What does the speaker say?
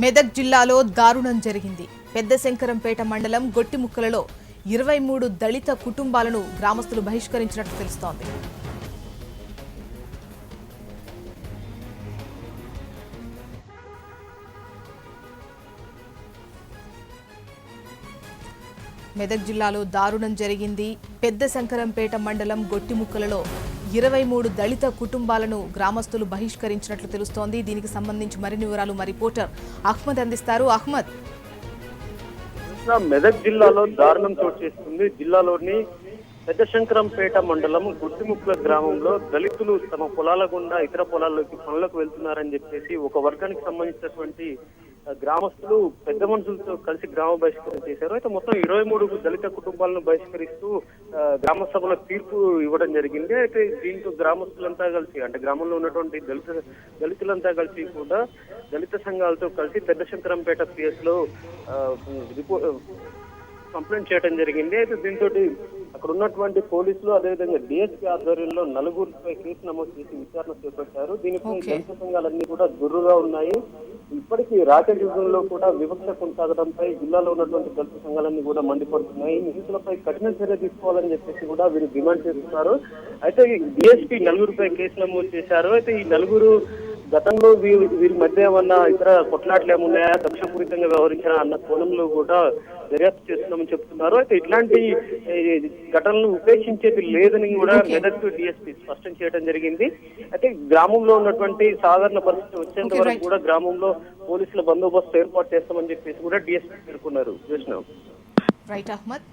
మెదక్ జిల్లాలో దారుణం జరిగింది. పెద్ద శంకరంపేట మండలం గొట్టిముక్కలలో 23 దళిత కుటుంబాలను గ్రామస్తులు బహిష్కరించినట్లు తెలుస్తోంది. మెదక్ జిల్లాలో దారుణం జరిగింది. పెద్ద శంకరంపేట మండలం గొట్టిముక్కలలో 23 దళిత కుటుంబాలను గ్రామస్తులు బహిష్కరించినట్లు తెలుస్తోంది. దీనికి సంబంధించి మరిన్ని వివరాలు మా రిపోర్టర్ అహ్మద్ అందిస్తారు. అహ్మద్, మెదక్ జిల్లాలో దారుణం చోటు చేసుకుంది. జిల్లాలోని పెద్ద శంకరంపేట మండలం గుట్టిముక్కల గ్రామంలో దళితులు తమ పొలాల గుండా ఇతర పొలాల్లోకి పనులకు వెళ్తున్నారని చెప్పేసి ఒక వర్గానికి సంబంధించినటువంటి గ్రామస్తులు పెద్ద మనుషులతో కలిసి గ్రామ బహిష్కరణ చేశారు. అయితే మొత్తం 23 దళిత కుటుంబాలను బహిష్కరిస్తూ గ్రామ సభలో తీర్పు ఇవ్వడం జరిగింది. అయితే దీంతో గ్రామస్తులంతా కలిసి, అంటే గ్రామంలో ఉన్నటువంటి దళితులంతా కలిసి కూడా దళిత సంఘాలతో కలిసి పెద్ద శంకరంపేట పిఎస్ లో కంప్లైంట్ చేయడం జరిగింది. అయితే దీంతో అక్కడ ఉన్నటువంటి పోలీసులు అదేవిధంగా డిఎస్పీ ఆధ్వర్యంలో 4గురిపై కేసు నమోదు చేసి విచారణ చేపట్టారు. దీనిపై దళిత సంఘాలన్నీ కూడా గుర్రుగా ఉన్నాయి. ఇప్పటికీ రాకెట్ యుద్ధంలో కూడా వివక్ష కొనసాగడంపై జిల్లాలో ఉన్నటువంటి దళిత సంఘాలన్నీ కూడా మండిపడుతున్నాయి. నిందితులపై కఠిన చర్య తీసుకోవాలని చెప్పేసి కూడా వీరు డిమాండ్ చేస్తున్నారు. అయితే డిఎస్పీ 4గురిపై కేసు నమోదు చేశారు. అయితే ఈ 4గురు గతంలో వీరి మధ్య ఏమన్నా ఇతర కొట్లాట్లు ఏమున్నాయా, కక్షపూరితంగా వ్యవహరించిన అన్న కోణంలో కూడా దర్యాప్తు చేస్తున్నామని చెప్తున్నారు. అయితే ఇట్లాంటి ఘటనలు ఉపేక్షించేది లేదని కూడా మెదక్ డిఎస్పీ స్పష్టం చేయడం జరిగింది. అయితే గ్రామంలో ఉన్నటువంటి సాధారణ పరిస్థితి వచ్చేంత వరకు కూడా గ్రామంలో పోలీసుల బందోబస్తు ఏర్పాటు చేస్తామని చెప్పేసి కూడా డిఎస్పీ పేర్కొన్నారు. రైట్ అహ్మద్.